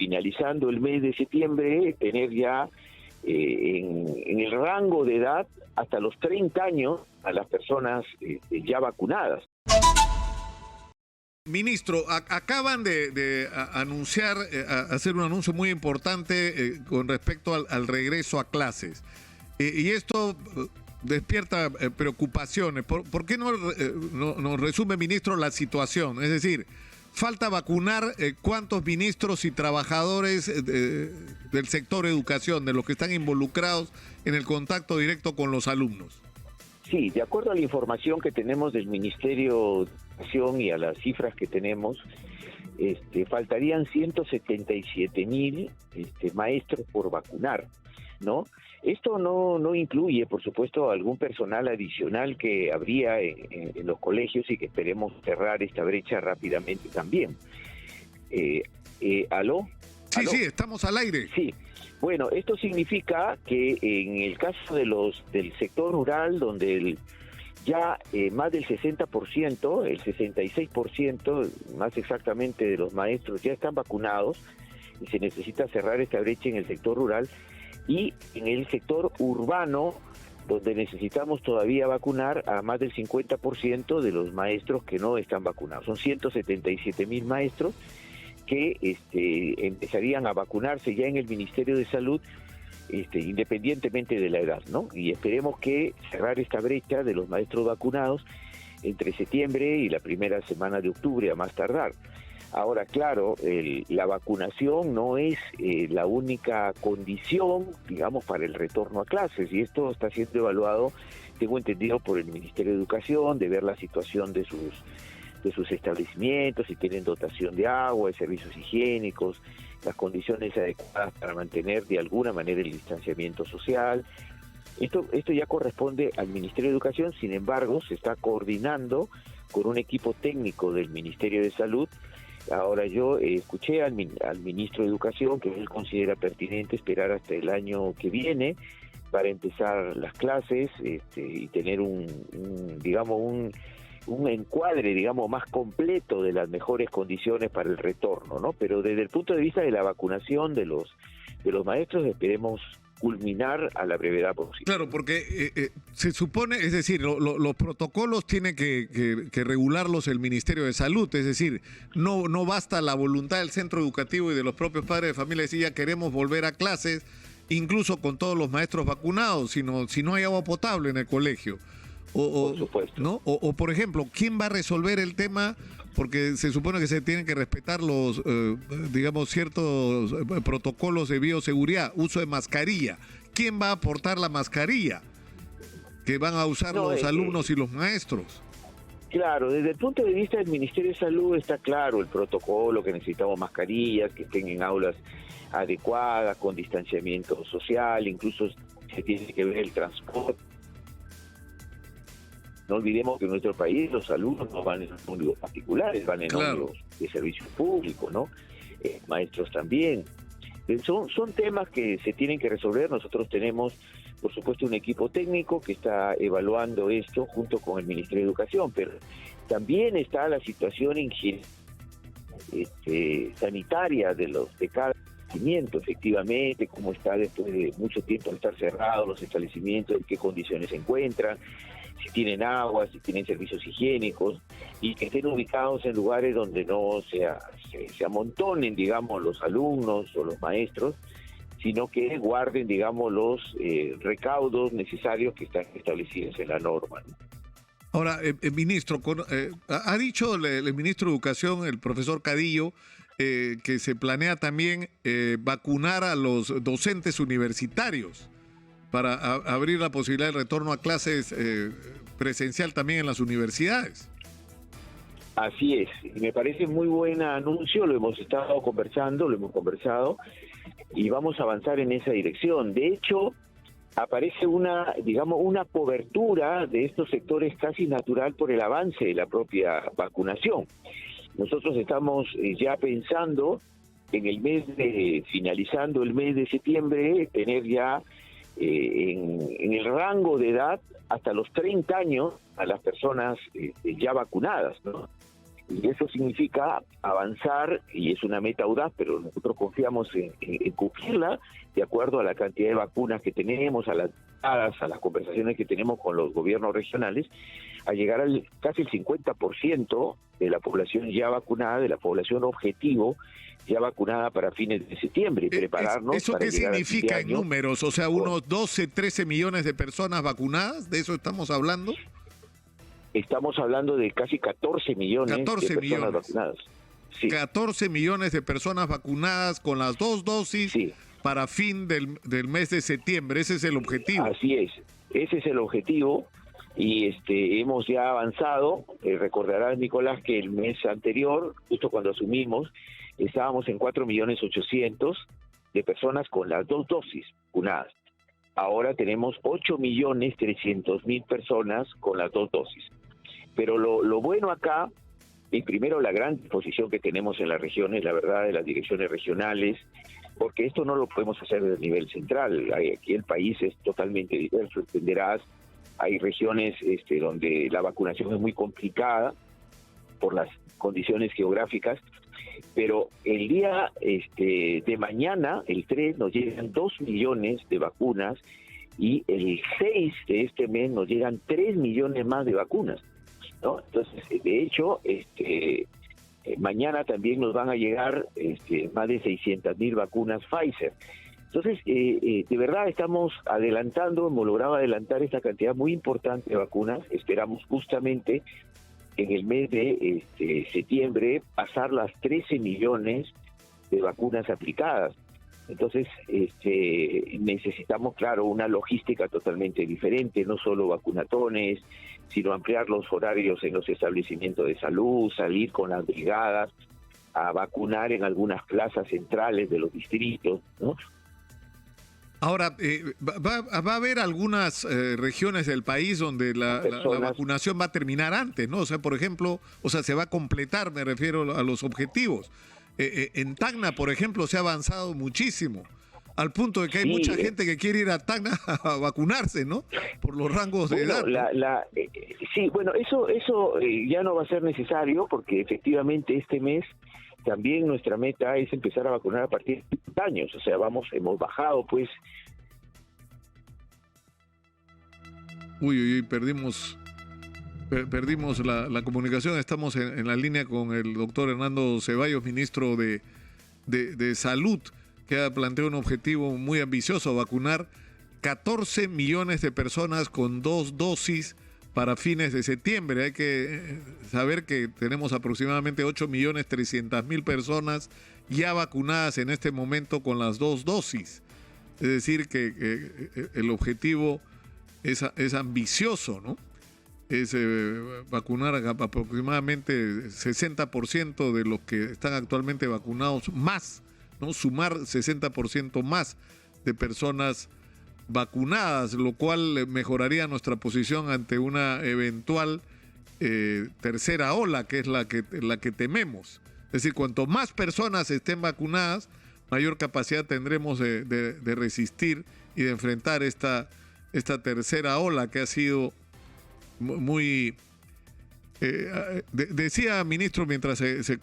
finalizando el mes de septiembre, tener ya en el rango de edad hasta los 30 años a las personas ya vacunadas. Ministro, acaban de anunciar, hacer un anuncio muy importante con respecto al regreso a clases. Y esto despierta preocupaciones. ¿Por qué no nos resume, ministro, la situación? Es decir, falta vacunar cuántos ministros y trabajadores del sector educación, de los que están involucrados en el contacto directo con los alumnos. Sí, de acuerdo a la información que tenemos del Ministerio de Educación y a las cifras que tenemos, faltarían 177,000 maestros por vacunar, ¿no? Esto no incluye, por supuesto, algún personal adicional que habría en los colegios y que esperemos cerrar esta brecha rápidamente también. ¿Aló? Sí, sí, estamos al aire. Sí. Bueno, esto significa que en el caso del sector rural, donde ya más del 60%, el 66% más exactamente de los maestros ya están vacunados y se necesita cerrar esta brecha en el sector rural, y en el sector urbano, donde necesitamos todavía vacunar a más del 50% de los maestros que no están vacunados. Son 177,000 maestros que empezarían a vacunarse ya en el Ministerio de Salud, independientemente de la edad, ¿no? Y esperemos que cerrar esta brecha de los maestros vacunados entre septiembre y la primera semana de octubre a más tardar. Ahora, claro, la vacunación no es la única condición, digamos, para el retorno a clases, y esto está siendo evaluado, tengo entendido, por el Ministerio de Educación, de ver la situación de sus establecimientos, si tienen dotación de agua, de servicios higiénicos, las condiciones adecuadas para mantener de alguna manera el distanciamiento social. Esto ya corresponde al Ministerio de Educación, sin embargo, se está coordinando con un equipo técnico del Ministerio de Salud. Ahora yo escuché al ministro de Educación que él considera pertinente esperar hasta el año que viene para empezar las clases y tener un encuadre, digamos, más completo de las mejores condiciones para el retorno, ¿no? Pero desde el punto de vista de la vacunación de los maestros, esperemos culminar a la brevedad posible. Claro, porque se supone, es decir, los protocolos tiene que regularlos el Ministerio de Salud, es decir, no basta la voluntad del centro educativo y de los propios padres de familia decir ya queremos volver a clases, incluso con todos los maestros vacunados, sino si no hay agua potable en el colegio. Por supuesto. ¿No? O, por ejemplo, ¿quién va a resolver el tema? Porque se supone que se tienen que respetar los, ciertos protocolos de bioseguridad, uso de mascarilla. ¿Quién va a aportar la mascarilla que van a usar los alumnos y los maestros? Claro, desde el punto de vista del Ministerio de Salud está claro el protocolo, que necesitamos mascarillas, que estén en aulas adecuadas, con distanciamiento social, incluso se tiene que ver el transporte. No olvidemos que en nuestro país los alumnos no van en ómnibus particulares, van en ómnibus de servicio público, ¿no? Maestros también. Son temas que se tienen que resolver. Nosotros tenemos, por supuesto, un equipo técnico que está evaluando esto junto con el Ministerio de Educación, pero también está la situación sanitaria de cada establecimiento, efectivamente, cómo está después de mucho tiempo de estar cerrados los establecimientos, en qué condiciones se encuentran, si tienen agua, si tienen servicios higiénicos, y que estén ubicados en lugares donde no se amontonen, digamos, los alumnos o los maestros, sino que guarden, digamos, los recaudos necesarios que están establecidos en la norma, ¿no? Ahora, ministro, ha dicho el ministro de Educación, el profesor Cadillo, que se planea también vacunar a los docentes universitarios para abrir la posibilidad de retorno a clases presencial también en las universidades. Así es, y me parece muy buen anuncio, lo hemos conversado y vamos a avanzar en esa dirección. De hecho, aparece una cobertura de estos sectores casi natural por el avance de la propia vacunación. Nosotros estamos ya pensando en finalizando el mes de septiembre, tener ya en el rango de edad hasta los 30 años a las personas ya vacunadas, ¿no? Y eso significa avanzar, y es una meta audaz, pero nosotros confiamos en cumplirla de acuerdo a la cantidad de vacunas que tenemos, a las conversaciones que tenemos con los gobiernos regionales, a llegar al casi el 50% de la población ya vacunada, de la población objetivo ya vacunada para fines de septiembre, y prepararnos ¿Eso para qué llegar significa a en fin de año. números? O sea, unos 12, 13 millones de personas vacunadas, ¿de eso estamos hablando? Estamos hablando de casi 14 millones 14 de personas millones. vacunadas. Sí. 14 millones de personas vacunadas con las 2 dosis Sí. para fin del mes de septiembre. Ese es el objetivo. Así es, ese es el objetivo, y hemos ya avanzado. Recordarás, Nicolás, que el mes anterior, justo cuando asumimos, estábamos en 4.800.000 de personas con las 2 dosis vacunadas. Ahora tenemos 8.300.000 personas con las 2 dosis. Pero lo bueno acá es primero la gran disposición que tenemos en las regiones, la verdad, de las direcciones regionales, porque esto no lo podemos hacer desde el nivel central. Aquí el país es totalmente diverso, entenderás. Hay regiones donde la vacunación es muy complicada por las condiciones geográficas, pero el día de mañana, el 3, nos llegan 2 millones de vacunas, y el 6 de este mes nos llegan 3 millones más de vacunas, ¿no? Entonces, de hecho, mañana también nos van a llegar más de 600.000 vacunas Pfizer. Entonces, de verdad estamos adelantando, hemos logrado adelantar esta cantidad muy importante de vacunas. Esperamos justamente en el mes de septiembre pasar las 13 millones de vacunas aplicadas. Entonces, necesitamos, claro, una logística totalmente diferente, no solo vacunatones, sino ampliar los horarios en los establecimientos de salud, salir con las brigadas a vacunar en algunas plazas centrales de los distritos, ¿no? Ahora, va a haber algunas regiones del país donde la vacunación va a terminar antes, ¿no? O sea, por ejemplo, se va a completar, me refiero a los objetivos. En Tacna, por ejemplo, se ha avanzado muchísimo, al punto de que hay mucha gente que quiere ir a Tacna a vacunarse, ¿no? Por los rangos de edad. Sí, bueno, eso ya no va a ser necesario, porque efectivamente este mes también nuestra meta es empezar a vacunar a partir de 30 años. O sea, hemos bajado, pues. Uy, perdimos la comunicación. Estamos en la línea con el doctor Hernando Ceballos, ministro de Salud, que ha planteado un objetivo muy ambicioso: vacunar 14 millones de personas con 2 dosis para fines de septiembre. Hay que saber que tenemos aproximadamente 8.300.000 personas ya vacunadas en este momento con las 2 dosis. Es decir, que el objetivo es ambicioso, ¿no? Es vacunar aproximadamente 60% de los que están actualmente vacunados más, ¿no? Sumar 60% más de personas vacunadas, lo cual mejoraría nuestra posición ante una eventual tercera ola, que es la que tememos. Es decir, cuanto más personas estén vacunadas, mayor capacidad tendremos de resistir y de enfrentar esta tercera ola, que ha sido muy... decía, ministro, mientras se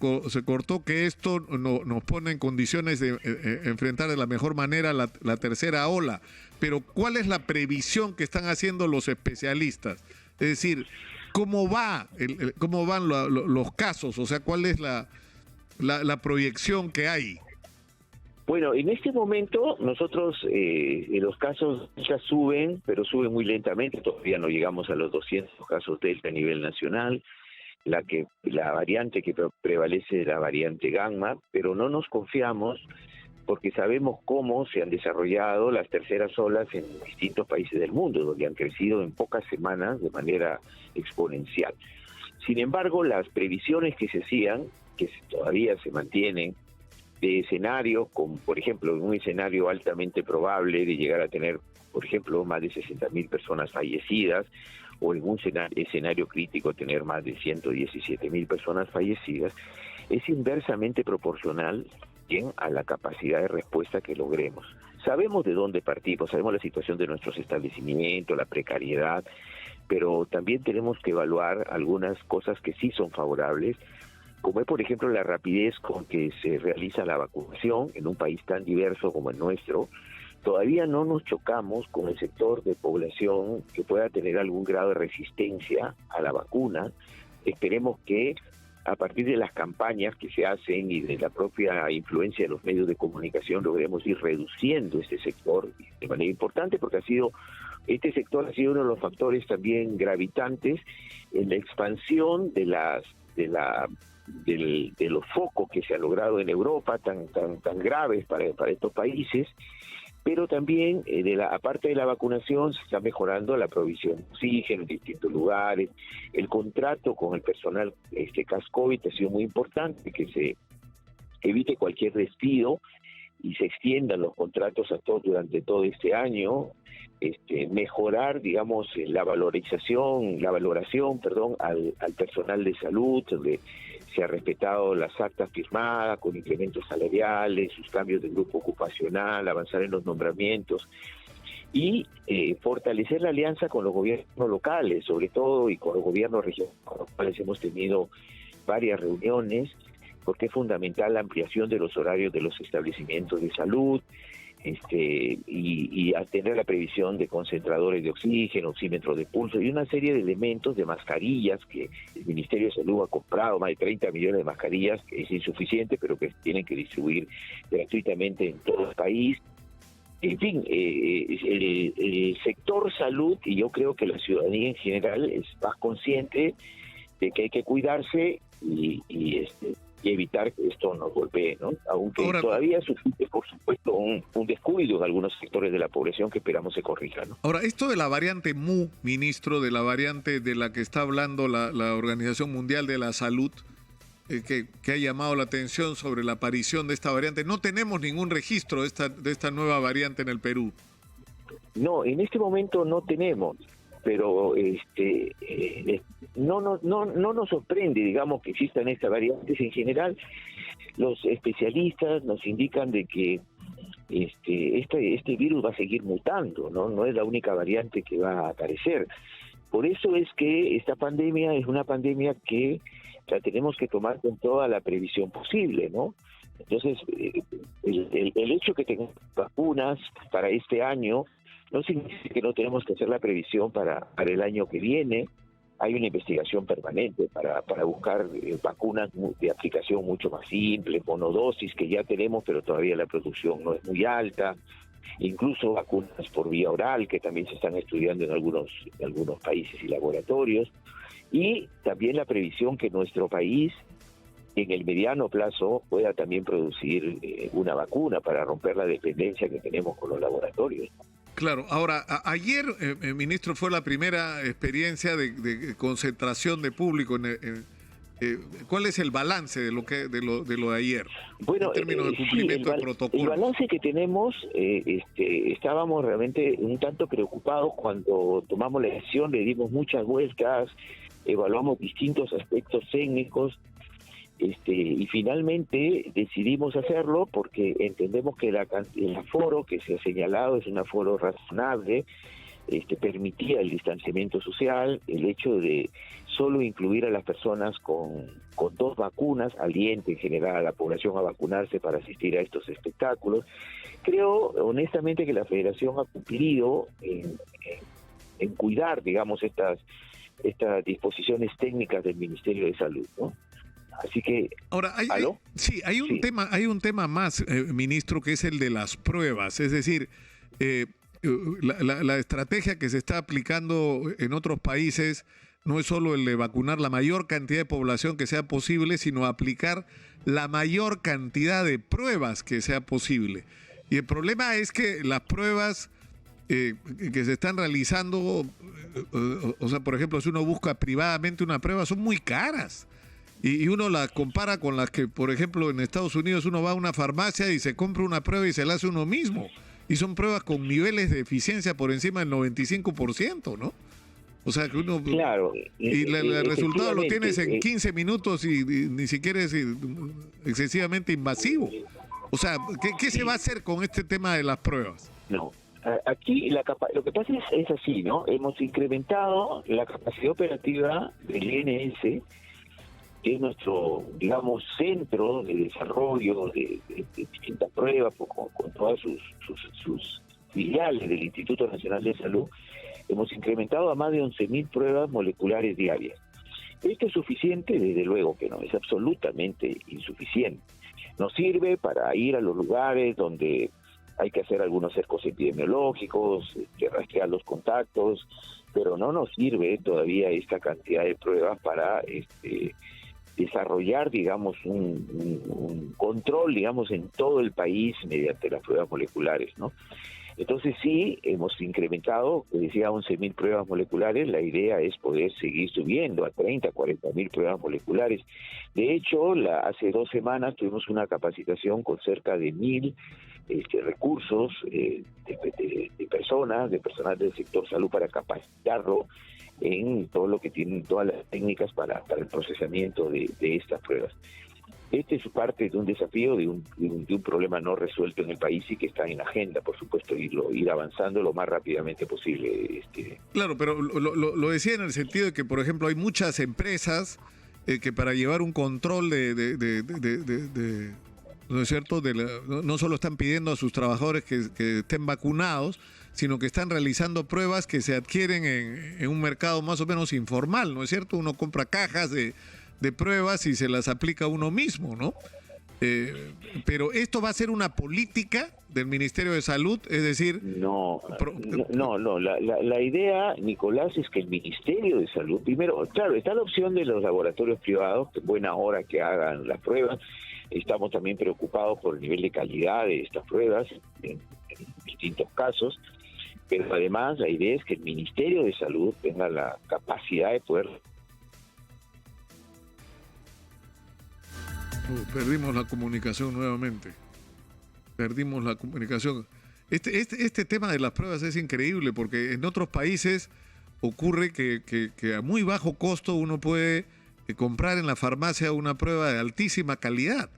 cortó, que esto nos pone en condiciones de enfrentar de la mejor manera la tercera ola. Pero ¿cuál es la previsión que están haciendo los especialistas? Es decir, ¿cómo van los casos? O sea, ¿cuál es la proyección que hay? Bueno, en este momento nosotros los casos ya suben, pero suben muy lentamente. Todavía no llegamos a los 200 casos Delta a nivel nacional. La variante que prevalece es la variante Gamma, pero no nos confiamos, porque sabemos cómo se han desarrollado las terceras olas en distintos países del mundo, donde han crecido en pocas semanas de manera exponencial. Sin embargo, las previsiones que se hacían, que todavía se mantienen, de escenarios, como por ejemplo en un escenario altamente probable de llegar a tener, por ejemplo, más de 60.000 personas fallecidas, o en un escenario crítico tener más de 117.000 personas fallecidas, es inversamente proporcional a la capacidad de respuesta que logremos. Sabemos de dónde partimos, sabemos la situación de nuestros establecimientos, la precariedad, pero también tenemos que evaluar algunas cosas que sí son favorables, como es por ejemplo la rapidez con que se realiza la vacunación en un país tan diverso como el nuestro, todavía no nos chocamos con el sector de población que pueda tener algún grado de resistencia a la vacuna. Esperemos que a partir de las campañas que se hacen y de la propia influencia de los medios de comunicación logremos ir reduciendo este sector de manera importante, porque este sector ha sido uno de los factores también gravitantes en la expansión de los focos que se ha logrado en Europa tan graves para estos países. Pero también, aparte de la vacunación, se está mejorando la provisión de oxígeno en distintos lugares. El contrato con el personal CAS-COVID ha sido muy importante, que se evite cualquier despido y se extiendan los contratos a todos durante todo este año. Mejorar, digamos, la valoración, al personal de salud, donde se ha respetado las actas firmadas con incrementos salariales, sus cambios de grupo ocupacional, avanzar en los nombramientos y fortalecer la alianza con los gobiernos locales, sobre todo, y con los gobiernos regionales, con los cuales hemos tenido varias reuniones, porque es fundamental la ampliación de los horarios de los establecimientos de salud, y a tener la previsión de concentradores de oxígeno, oxímetros de pulso y una serie de elementos de mascarillas que el Ministerio de Salud ha comprado, más de 30 millones de mascarillas, que es insuficiente, pero que tienen que distribuir gratuitamente en todo el país. En fin, el sector salud, y yo creo que la ciudadanía en general es más consciente de que hay que cuidarse y evitar que esto nos golpee, ¿no? Aunque todavía subsiste, por supuesto, un descuido en algunos sectores de la población que esperamos se corrija, ¿no? Ahora, esto de la variante Mu, ministro, de la variante de la que está hablando la Organización Mundial de la Salud, que ha llamado la atención sobre la aparición de esta variante. No tenemos ningún registro de esta nueva variante en el Perú. No, en este momento no tenemos, pero no nos sorprende, digamos, que existan estas variantes. En general, los especialistas nos indican de que este virus va a seguir mutando, no es la única variante que va a aparecer. Por eso es que esta pandemia es una pandemia que la tenemos que tomar con toda la previsión posible, ¿no? Entonces, el hecho que tengamos vacunas para este año no significa que no tenemos que hacer la previsión para el año que viene. Hay una investigación permanente para buscar vacunas de aplicación mucho más simple, monodosis, que ya tenemos, pero todavía la producción no es muy alta. Incluso vacunas por vía oral, que también se están estudiando en algunos países y laboratorios. Y también la previsión que nuestro país, en el mediano plazo, pueda también producir una vacuna para romper la dependencia que tenemos con los laboratorios. Claro, ahora, ayer, ministro, fue la primera experiencia de concentración de público. ¿Cuál es el balance de lo de ayer? Bueno, en términos de cumplimiento de protocolo. El balance que tenemos, estábamos realmente un tanto preocupados cuando tomamos la decisión, le dimos muchas vueltas, evaluamos distintos aspectos técnicos, y finalmente decidimos hacerlo porque entendemos que el aforo que se ha señalado es un aforo razonable, permitía el distanciamiento social, el hecho de solo incluir a las personas con 2 vacunas, aliente en general a la población a vacunarse para asistir a estos espectáculos. Creo honestamente que la Federación ha cumplido en cuidar, digamos, estas disposiciones técnicas del Ministerio de Salud, ¿no? Así que ahora hay un tema más, ministro, que es el de las pruebas, es decir, la estrategia que se está aplicando en otros países no es solo el de vacunar la mayor cantidad de población que sea posible, sino aplicar la mayor cantidad de pruebas que sea posible. Y el problema es que las pruebas que se están realizando, o sea, por ejemplo, si uno busca privadamente una prueba, son muy caras. Y uno las compara con las que, por ejemplo, en Estados Unidos uno va a una farmacia y se compra una prueba y se la hace uno mismo. Y son pruebas con niveles de eficiencia por encima del 95%, ¿no? O sea, que uno... Claro. Y el resultado lo tienes en 15 minutos y ni siquiera es excesivamente invasivo. O sea, ¿qué se va a hacer con este tema de las pruebas? No. Aquí lo que pasa es así, ¿no? Hemos incrementado la capacidad operativa del INS que es nuestro, digamos, centro de desarrollo de distintas pruebas, con todas sus filiales del Instituto Nacional de Salud, hemos incrementado a más de 11.000 pruebas moleculares diarias. ¿Esto es suficiente? Desde luego que no, es absolutamente insuficiente. Nos sirve para ir a los lugares donde hay que hacer algunos cercos epidemiológicos, rastrear los contactos, pero no nos sirve todavía esta cantidad de pruebas para desarrollar, digamos, un control, digamos, en todo el país mediante las pruebas moleculares, ¿no? Entonces sí, hemos incrementado, decía, 11.000 pruebas moleculares. La idea es poder seguir subiendo a 30, 40.000 pruebas moleculares. De hecho, hace 2 semanas tuvimos una capacitación con cerca de 1.000 recursos de personas, de personal del sector salud, para capacitarlo en todo lo que tienen, todas las técnicas para el procesamiento de estas pruebas. Este es parte de un desafío, de un problema no resuelto en el país y que está en agenda, por supuesto, ir avanzando lo más rápidamente posible. Claro, pero lo decía en el sentido de que, por ejemplo, hay muchas empresas que para llevar un control ¿no es cierto? No solo están pidiendo a sus trabajadores que estén vacunados, sino que están realizando pruebas que se adquieren en un mercado más o menos informal, ¿no es cierto? Uno compra cajas de pruebas y se las aplica uno mismo, ¿no? Pero esto va a ser una política del Ministerio de Salud, es decir... No, la idea, Nicolás, es que el Ministerio de Salud, primero, claro, está la opción de los laboratorios privados, que buena hora que hagan las pruebas. Estamos también preocupados por el nivel de calidad de estas pruebas en distintos casos, pero además la idea es que el Ministerio de Salud tenga la capacidad de poder... Perdimos la comunicación nuevamente. Perdimos la comunicación. Este tema de las pruebas es increíble porque en otros países ocurre que a muy bajo costo uno puede comprar en la farmacia una prueba de altísima calidad,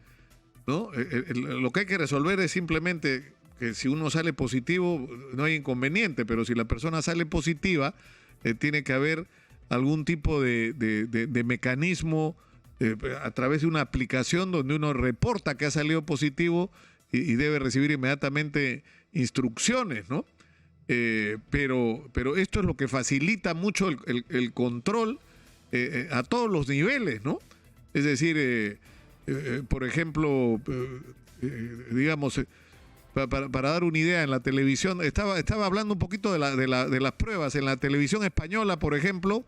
¿no? Lo que hay que resolver es simplemente que si uno sale positivo no hay inconveniente, pero si la persona sale positiva tiene que haber algún tipo de mecanismo a través de una aplicación donde uno reporta que ha salido positivo y debe recibir inmediatamente instrucciones, ¿no? Pero esto es lo que facilita mucho el control a todos los niveles, ¿no? Es decir, por ejemplo, digamos, para dar una idea, en la televisión, estaba hablando un poquito de las pruebas. En la televisión española, por ejemplo,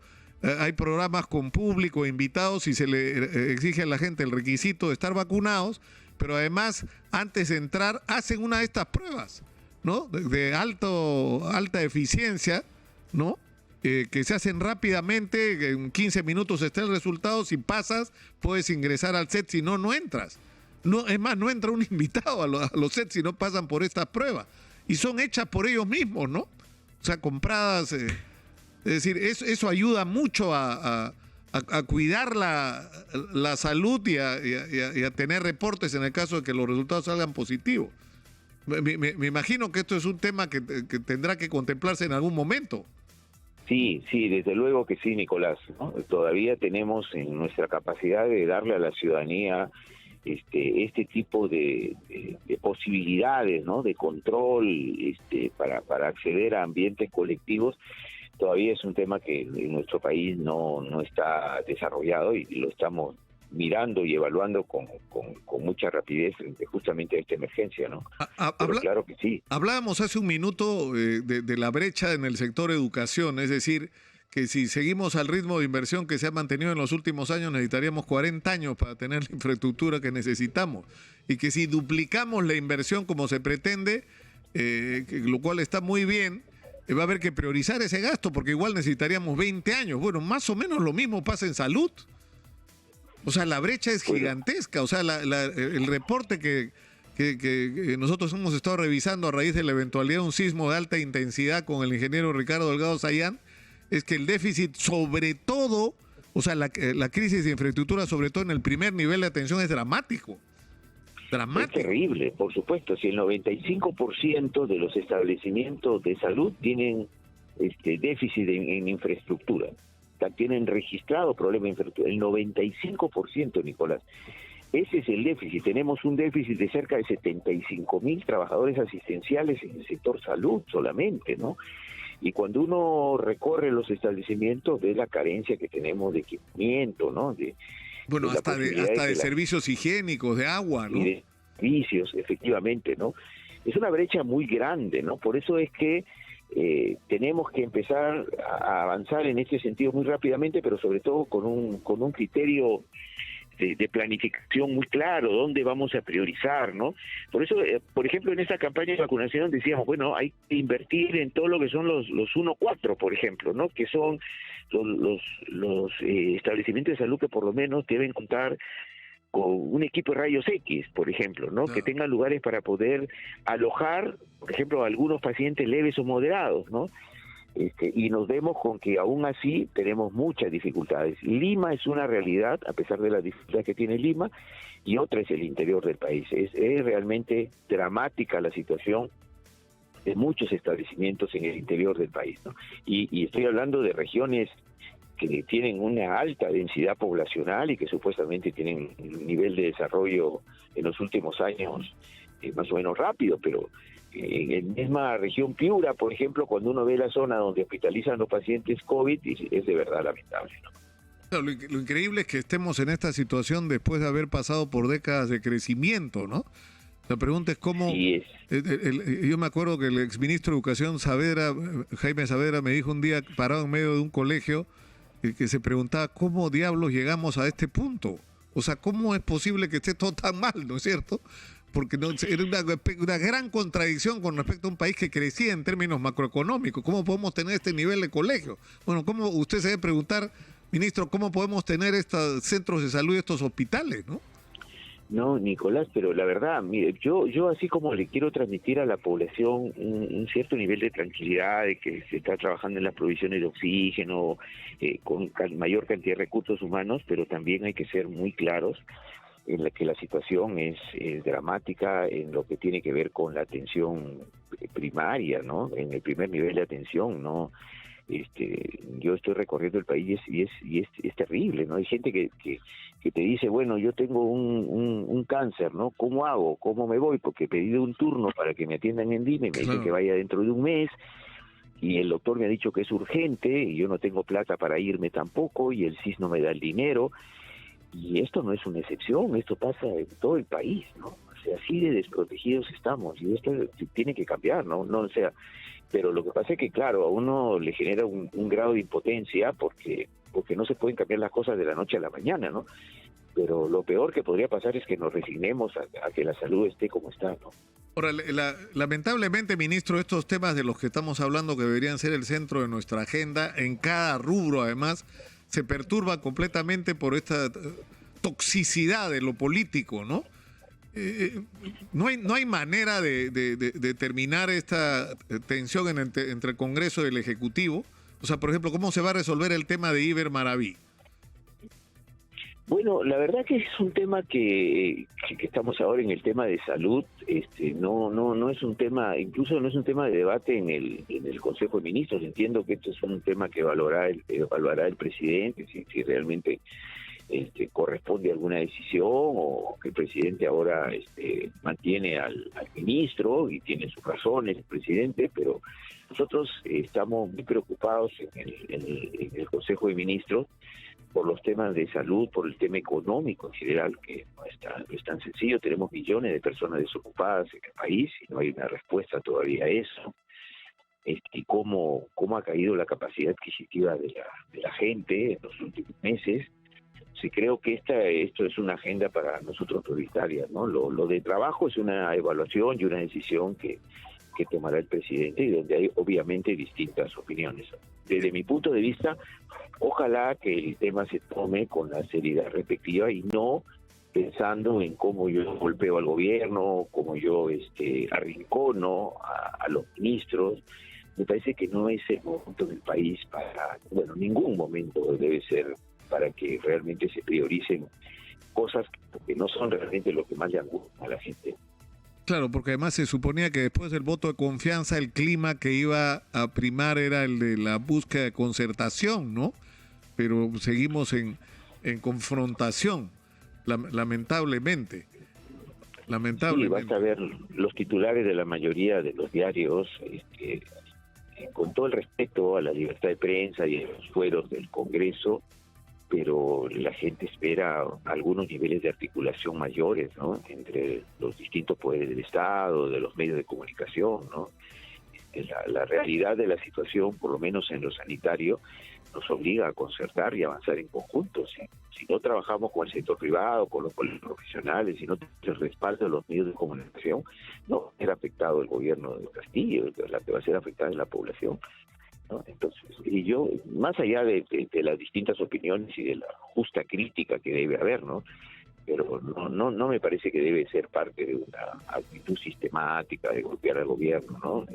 hay programas con público, invitados, y se le exige a la gente el requisito de estar vacunados, pero además, antes de entrar, hacen una de estas pruebas, ¿no? De alta eficiencia, ¿no? Que se hacen rápidamente, en 15 minutos está el resultado. Si pasas, puedes ingresar al set, si no, no entras. No, es más, no entra un invitado a los sets si no pasan por estas pruebas. Y son hechas por ellos mismos, ¿no? O sea, compradas... es decir, eso ayuda mucho a cuidar la salud y a tener reportes en el caso de que los resultados salgan positivos. Me imagino que esto es un tema que tendrá que contemplarse en algún momento. Sí, desde luego que sí, Nicolás, ¿no? Todavía tenemos en nuestra capacidad de darle a la ciudadanía este tipo de posibilidades, ¿no? De control para acceder a ambientes colectivos. Todavía es un tema que en nuestro país no está desarrollado y lo estamos mirando y evaluando con mucha rapidez justamente esta emergencia, ¿no? Pero claro que sí. Hablábamos hace un minuto de la brecha en el sector educación, es decir, que si seguimos al ritmo de inversión que se ha mantenido en los últimos años, necesitaríamos 40 años para tener la infraestructura que necesitamos, y que si duplicamos la inversión como se pretende, lo cual está muy bien, va a haber que priorizar ese gasto, porque igual necesitaríamos 20 años. Bueno, más o menos lo mismo pasa en salud. O sea, la brecha es gigantesca. O sea, el reporte que nosotros hemos estado revisando a raíz de la eventualidad de un sismo de alta intensidad con el ingeniero Ricardo Delgado Sayán, es que el déficit, sobre todo, o sea, la crisis de infraestructura, sobre todo en el primer nivel de atención, es dramático. Es terrible, por supuesto. Si el 95% de los establecimientos de salud tienen déficit en infraestructura. tienen registrado problemas de infraestructura, el 95%, Nicolás. Ese es el déficit. Tenemos un déficit de cerca de 75.000 trabajadores asistenciales en el sector salud solamente, ¿no? Y cuando uno recorre los establecimientos, ve la carencia que tenemos de equipamiento, ¿no? Bueno, hasta de servicios higiénicos, de agua, ¿no? Y de servicios, efectivamente, ¿no? Es una brecha muy grande, ¿no? Por eso es que tenemos que empezar a avanzar en este sentido muy rápidamente, pero sobre todo con un criterio de planificación muy claro, dónde vamos a priorizar, ¿no? Por eso, por ejemplo, en esta campaña de vacunación decíamos, bueno, hay que invertir en todo lo que son los 1-4, por ejemplo, ¿no? Que son los establecimientos de salud que por lo menos deben contar con un equipo de rayos X, por ejemplo, ¿no? Que tengan lugares para poder alojar, por ejemplo, a algunos pacientes leves o moderados, ¿no? Y nos vemos con que aún así tenemos muchas dificultades. Lima es una realidad, a pesar de la dificultad que tiene Lima, y otra es el interior del país. Es realmente dramática la situación de muchos establecimientos en el interior del país, ¿no? Y estoy hablando de regiones que tienen una alta densidad poblacional y que supuestamente tienen un nivel de desarrollo en los últimos años más o menos rápido, pero en la misma región Piura, por ejemplo, cuando uno ve la zona donde hospitalizan los pacientes COVID, es de verdad lamentable, ¿no? Lo increíble es que estemos en esta situación después de haber pasado por décadas de crecimiento, ¿no? La pregunta es cómo... Sí yo me acuerdo que el exministro de Educación, Jaime Saavedra, me dijo un día, parado en medio de un colegio, que se preguntaba cómo diablos llegamos a este punto. O sea, ¿cómo es posible que esté todo tan mal, ¿no es cierto? Porque era una gran contradicción con respecto a un país que crecía en términos macroeconómicos. ¿Cómo podemos tener este nivel de colegio? Bueno, ¿cómo usted se debe preguntar, ministro, cómo podemos tener estos centros de salud y estos hospitales, no? No, Nicolás, pero la verdad, mire, yo así como le quiero transmitir a la población un cierto nivel de tranquilidad, de que se está trabajando en las provisiones de oxígeno, con mayor cantidad de recursos humanos, pero también hay que ser muy claros en la que la situación es dramática en lo que tiene que ver con la atención primaria, ¿no? En el primer nivel de atención, ¿no? Yo estoy recorriendo el país y es terrible, ¿no? Hay gente que te dice, bueno, yo tengo un cáncer, ¿no? ¿Cómo hago? ¿Cómo me voy? Porque he pedido un turno para que me atiendan en Dime, me dicen que vaya dentro de un mes, y el doctor me ha dicho que es urgente, y yo no tengo plata para irme tampoco, y el CIS no me da el dinero, y esto no es una excepción, esto pasa en todo el país, ¿no? O sea, así de desprotegidos estamos, y esto tiene que cambiar, ¿no? No, o sea, pero lo que pasa es que, claro, a uno le genera un grado de impotencia porque no se pueden cambiar las cosas de la noche a la mañana, ¿no? Pero lo peor que podría pasar es que nos resignemos a que la salud esté como está, ¿no? Ahora, lamentablemente, ministro, estos temas de los que estamos hablando, que deberían ser el centro de nuestra agenda, en cada rubro, además, se perturba completamente por esta toxicidad de lo político, ¿no? No hay manera de terminar esta tensión entre el Congreso y el Ejecutivo. O sea, por ejemplo, ¿cómo se va a resolver el tema de Iber Maraví? Bueno, la verdad que es un tema que estamos ahora en el tema de salud. No es un tema, incluso no es un tema de debate en el Consejo de Ministros. Entiendo que esto es un tema que evaluará el presidente, si realmente corresponde a alguna decisión, o que el presidente ahora mantiene al ministro, y tiene sus razones el presidente, pero nosotros estamos muy preocupados en el Consejo de Ministros por los temas de salud, por el tema económico en general, que no es tan sencillo. Tenemos millones de personas desocupadas en el país y no hay una respuesta todavía a eso. Y cómo ha caído la capacidad adquisitiva de la gente en los últimos meses. Sí, creo que esto es una agenda para nosotros prioritaria, ¿no? Lo de trabajo es una evaluación y una decisión que tomará el presidente, y donde hay obviamente distintas opiniones. Desde mi punto de vista, ojalá que el tema se tome con la seriedad respectiva y no pensando en cómo yo golpeo al gobierno, cómo yo arrincono a los ministros. Me parece que no es el momento del país ningún momento debe ser para que realmente se prioricen cosas que no son realmente lo que más le angustia a la gente. Claro, porque además se suponía que después del voto de confianza el clima que iba a primar era el de la búsqueda de concertación, ¿no? pero seguimos en confrontación, lamentablemente. Sí, basta ver los titulares de la mayoría de los diarios, con todo el respeto a la libertad de prensa y a los fueros del Congreso, pero la gente espera algunos niveles de articulación mayores, ¿no?, entre los distintos poderes del Estado, de los medios de comunicación, ¿no? La realidad de la situación, por lo menos en lo sanitario, nos obliga a concertar y avanzar en conjunto. Si no trabajamos con el sector privado, con los profesionales, si no tenemos el respaldo de los medios de comunicación, no va a ser afectado el gobierno de Castillo, la que va a ser afectada es la población, ¿no? Entonces, y yo, más allá de las distintas opiniones y de la justa crítica que debe haber, ¿no?, pero no me parece que debe ser parte de una actitud sistemática de golpear al gobierno, ¿no?